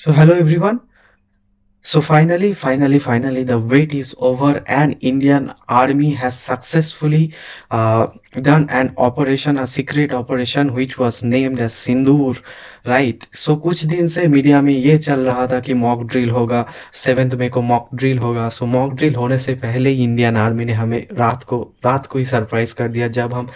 So hello everyone. So finally, the wait is over, and Indian Army has successfully done a secret operation, which was named as Sindoor, right? So कुछ दिन से media में ये चल रहा था कि मॉक ड्रिल होगा, 7 मई को मॉक ड्रिल होगा। सो मॉक ड्रिल होने से पहले ही इंडियन आर्मी ने हमें रात को ही सरप्राइज कर दिया, जब हम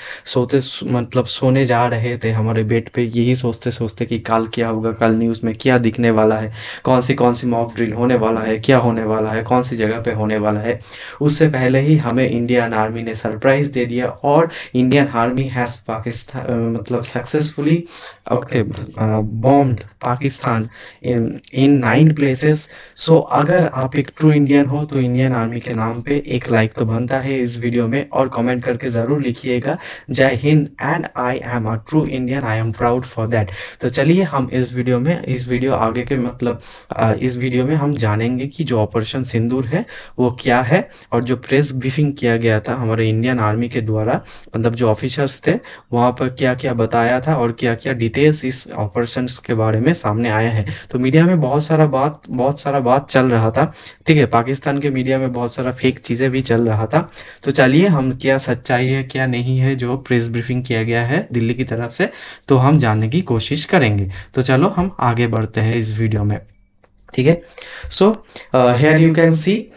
मतलब सोने जा रहे थे हमारे बेड पे, यही सोचते सोचते कि कल क्या होगा, कल न्यूज़ में क्या दिखने वाला है, कौन सी मॉक ड्रिल होने वाला है, क्या होने वाला है, कौन सी जगह पे होने वाला है। उससे पहले ही हमें इंडियन आर्मी ने सरप्राइज दे दिया, और इंडियन आर्मी हैज़ पाकिस्तान मतलब सक्सेसफुली ओके बॉम्ब्ड पाकिस्तान इन 9 प्लेसेस। सो अगर आप एक ट्रू इंडियन हो तो इंडियन आर्मी के नाम पे एक लाइक तो बनता है इस वीडियो में, और कमेंट करके ज़रूर लिखिएगा जय Hind, and I am a true Indian, I am proud for that. तो चलिए हम इस वीडियो आगे के मतलब इस वीडियो में हम जानेंगे कि जो ऑपरेशन सिंदूर है वो क्या है, और जो प्रेस ब्रीफिंग किया गया था हमारे इंडियन आर्मी के द्वारा, मतलब जो ऑफिसर्स थे वहाँ पर क्या क्या बताया था, और क्या क्या डिटेल्स इस ऑपरेशन के बारे में सामने आया है। तो मीडिया में बहुत सारा बात चल रहा था, ठीक है। पाकिस्तान के मीडिया में बहुत सारा फेक चीज़ें भी चल रहा था। तो चलिए हम क्या सच्चाई है क्या नहीं है जो प्रेस ब्रीफिंग किया गया है दिल्ली की तरफ से, तो हम जानने की कोशिश करेंगे। तो चलो हम आगे बढ़ते हैं इस वीडियो में, ठीक है। सो here you can see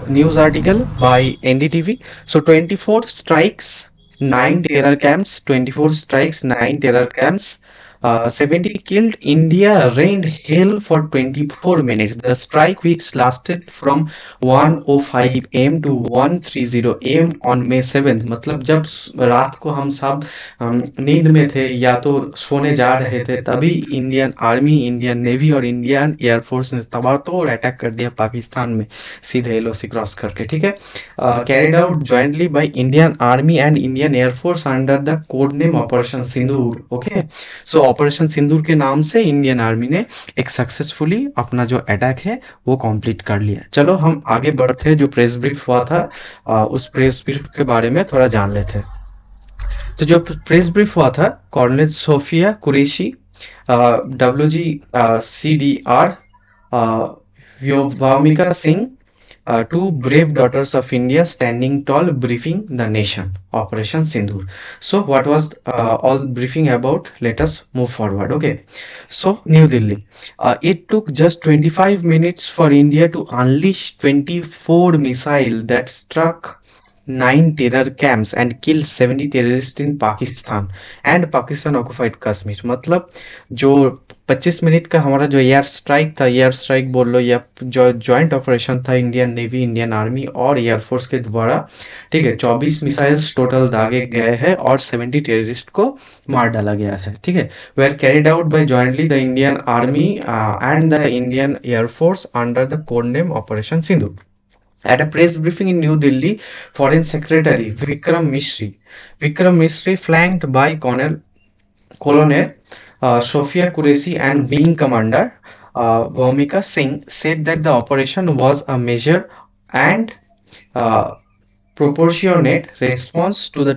news article by NDTV. So 24 strikes, 9 terror camps, 24 strikes, 9 terror camps, 70 killed. India rained hell for 24 minutes. The strike, which lasted from 1:05 am to 1:30 am on May 7th, मतलब जब रात को हम सब नींद में थे या तो सोने जा रहे थे, तभी इंडियन आर्मी, इंडियन नेवी और इंडियन एयरफोर्स ने ताबड़तोड़ अटैक कर दिया पाकिस्तान में, सीधे एलओसी क्रॉस करके, ठीक है। Carried out jointly by Indian army and Indian air force under the code name operation Sindoor. Okay, so operation Sindoor के नाम से इंडियन आर्मी ने एक सक्सेसफुली अपना जो अटैक है वो कंप्लीट कर लिया। चलो हम आगे बढ़ते हैं, जो प्रेस ब्रीफ हुआ था उस प्रेस ब्रीफ के बारे में थोड़ा जान लेते हैं। तो जो प्रेस ब्रीफ हुआ था, colonel Sofiya Qureshi, WGCDR, Vyomika Singh, two brave daughters of India standing tall, briefing the nation. Operation Sindoor. So, what was all briefing about? Let us move forward. Okay. So, New Delhi. It took just 25 minutes for India to unleash 24 missiles that struck 9 terror camps and killed 70 terrorists in Pakistan and Pakistan occupied Kashmir। मतलब जो 25 minute का हमारा जो air strike था, air strike बोल लो या जो joint operation था इंडियन नेवी, इंडियन आर्मी और एयरफोर्स के द्वारा, ठीक है, 24 मिसाइल्स टोटल दागे गए हैं और 70 टेररिस्ट को मार डाला गया है, ठीक है। Were carried out by jointly the Indian army and the Indian air force under the code name operation Sindhu. At a press briefing in New Delhi, Foreign Secretary Vikram Misri, flanked by Colonel Sophia Qureshi and Wing Commander Vyomika Singh, said that the operation was a measure and uh, proportionate response to the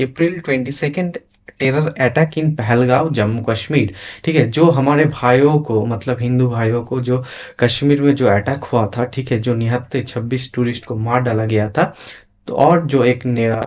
April 22nd terror attack in Pahalgam Jammu Kashmir, ठीक है। जो हमारे भाइयों को मतलब हिंदू भाइयों को जो कश्मीर में जो अटैक हुआ था, ठीक है, जो निहत्ते 26 टूरिस्ट को मार डाला गया था, तो और जो एक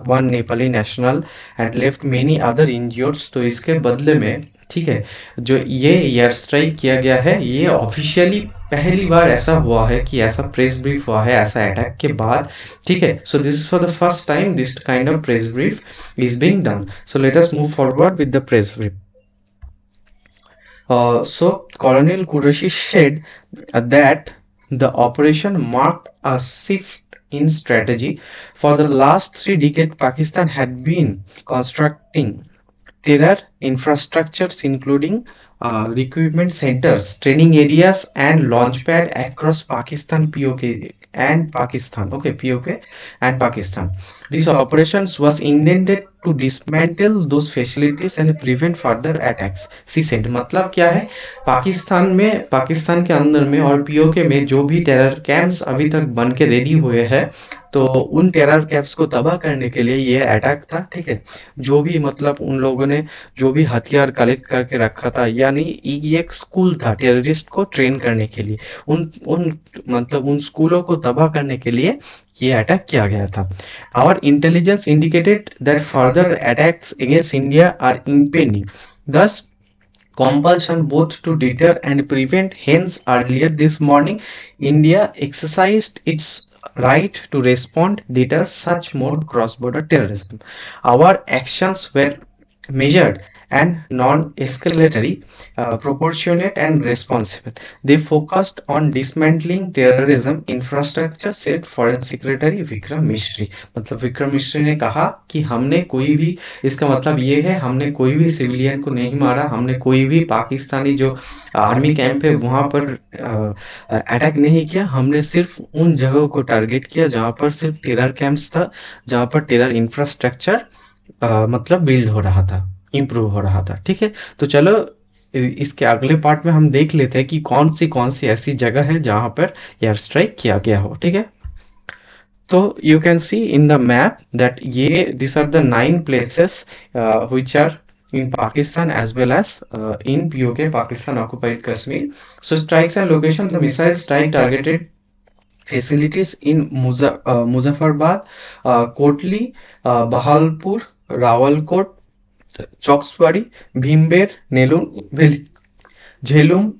one Nepali national and left many other injures, तो इसके बदले में, ठीक है, जो ये एयर स्ट्राइक किया गया है, ये ऑफिशियली पहली बार ऐसा हुआ है कि ऐसा प्रेस ब्रीफ हुआ है ऐसा अटैक के बाद, ठीक है। So this is for the first time this kind of press brief is being done. So let us move forward with the press brief. So Colonel Qureshi said that the operation marked a shift in strategy. For the last 3 decades, Pakistan had been constructing terror infrastructures, including recruitment centers, training areas, and launchpad across Pakistan, POK and Pakistan. Okay, POK and Pakistan. These operations was intended to dismantle those facilities and prevent further attacks. She said, मतलब क्या है, पाकिस्तान के अंदर में और PoK में जो भी टेरर कैंप्स अभी तक बन के रेडी हुए हैं, तो उन टेरर कैंप्स को तबाह करने के लिए ये अटैक था, ठीक है। जो भी मतलब उन लोगों ने जो जो भी हथियार कलेक्ट करके रखा था, यानी ये एक स्कूल था टेररिस्ट को ट्रेन करने के लिए, उन उन मतलब उन स्कूलों को तबाह करने के लिए ये अटैक किया गया था। Our intelligence indicated that further attacks against India are impending. Thus, compulsion both to deter and prevent. Hence, earlier this morning, India exercised its right to respond, deter such more cross-border terrorism. Our actions were measured and non-escalatory, proportionate and responsible. They focused on dismantling terrorism infrastructure, said Foreign Secretary Vikram Misri. मतलब विक्रम मिश्री ने कहा कि हमने कोई भी, इसका मतलब ये है हमने कोई भी सिविलियन को नहीं मारा, हमने कोई भी पाकिस्तानी जो आर्मी कैंप है वहां पर अटैक नहीं किया, हमने सिर्फ उन जगहों को टारगेट किया जहां पर सिर्फ टेरर कैंप्स था, जहां पर टेरर इंफ्रास्ट्रक्चर मतलब बिल्ड हो रहा था, इम्प्रूव हो रहा था। ठीक है, तो चलो इसके अगले पार्ट में हम देख लेते हैं कि कौन सी ऐसी जगह है जहां पर एयर स्ट्राइक किया गया हो। ठीक है, तो you can see in the map that ये this are the 9 places which are in Pakistan as well as in POK, Pakistan occupied Kashmir. So strikes and location, the missile strike targeted facilities in Muzaffarabad, Kotli, Bahalpur, Rawalkot, Chowksbari, Bhimber, Nelum, Jhelum,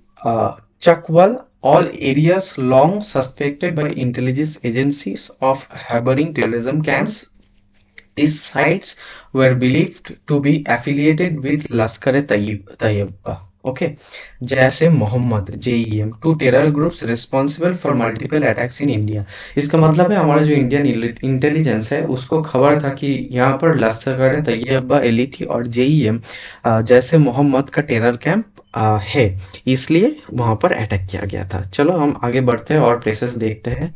Chakwal, all areas long suspected by intelligence agencies of harboring terrorism camps. These sites were believed to be affiliated with Lashkar-e-Taiba. Okay, जैसे Mohammad JEM, two terror groups responsible for multiple attacks in India. इसका मतलब है हमारा जो Indian intelligence है उसको खबर था कि यहाँ पर लश्कर-ए-तैयबा एलिटी और JEM जैसे मोहम्मद का टेरर कैंप है, इसलिए वहां पर अटैक किया गया था। चलो हम आगे बढ़ते हैं और प्लेसेस देखते हैं।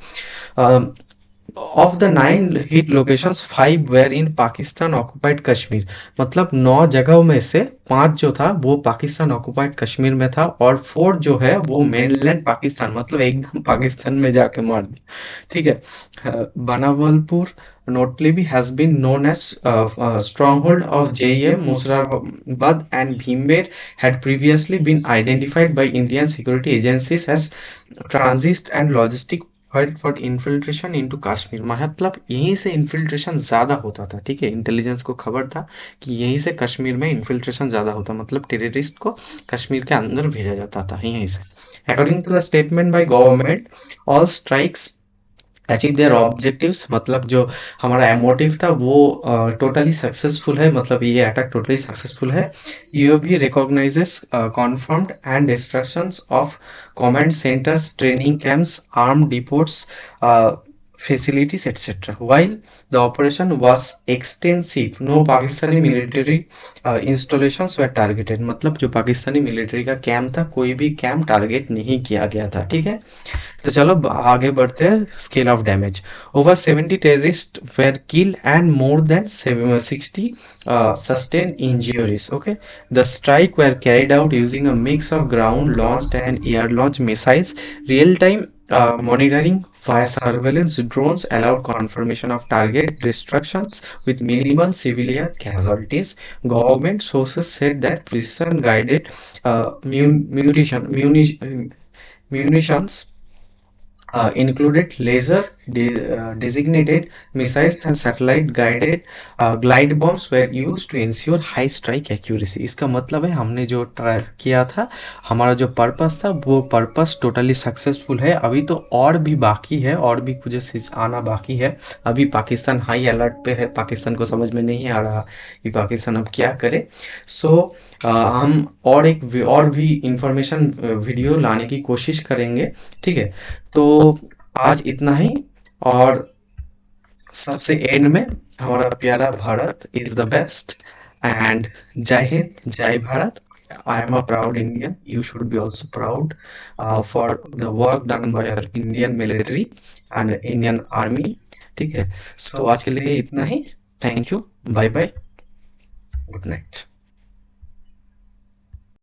Of the 9 hit locations 5 were in Pakistan occupied Kashmir, मतलब 9 जगहों में से 5 जो था वो पाकिस्तान ऑक्युपाइड कश्मीर में था और 4 जो है वो मेनलैंड पाकिस्तान, मतलब एकदम पाकिस्तान में जाके मार दिया। ठीक है, बनावलपुर notably has been known as stronghold of JEM. Muzaffarabad and Bhimber had previously been identified by Indian security agencies as transit and logistic for infiltration into Kashmir, मतलब यहीं से इन्फिल्ट्रेशन ज़्यादा होता था। ठीक है, इंटेलिजेंस को खबर था कि यहीं से कश्मीर में इन्फिल्ट्रेशन ज़्यादा होता, मतलब टेररिस्ट को कश्मीर के अंदर भेजा जाता था यहीं से। According to the statement by government, all strikes achieve their objectives, मतलब जो हमारा मोटिव था वो टोटली सक्सेसफुल है, मतलब ये अटैक टोटली सक्सेसफुल है। यू भी recognises confirmed and destructions of command centres, training camps, arm depots, facilities, etc. While the operation was extensive, no Pakistani military installations were targeted, मतलब जो Pakistani military का camp था कोई भी कैंप टारगेट नहीं किया गया था। ठीक है, तो चलो आगे बढ़ते हैं। Scale of damage, over 70 terrorist where killed and more than 60 sustained injuries. Okay, the strike were carried out using a mix of ground launched and air launched missiles. Real time monitoring via surveillance drones allowed confirmation of target destructions with minimal civilian casualties. Government sources said that precision guided munitions included laser designated missiles and satellite guided glide bombs were used to ensure high strike accuracy. इसका मतलब है हमने जो try किया था, हमारा जो purpose था वो पर्पस टोटली सक्सेसफुल है। अभी तो और भी बाकी है, और भी कुछ चीज आना बाकी है। अभी पाकिस्तान हाई अलर्ट पे है, पाकिस्तान को समझ में नहीं आ रहा कि पाकिस्तान अब क्या करे। सो हम और भी इंफॉर्मेशन वीडियो लाने की कोशिश करेंगे। ठीक है, तो आज इतना ही, और सबसे एंड में हमारा प्यारा Bharat is the best, and जय हिंद, जय Bharat. I am a proud Indian. You should be also proud for the work done by our Indian military and Indian army. ठीक है, सो आज के लिए इतना ही। Thank you, bye bye, good night.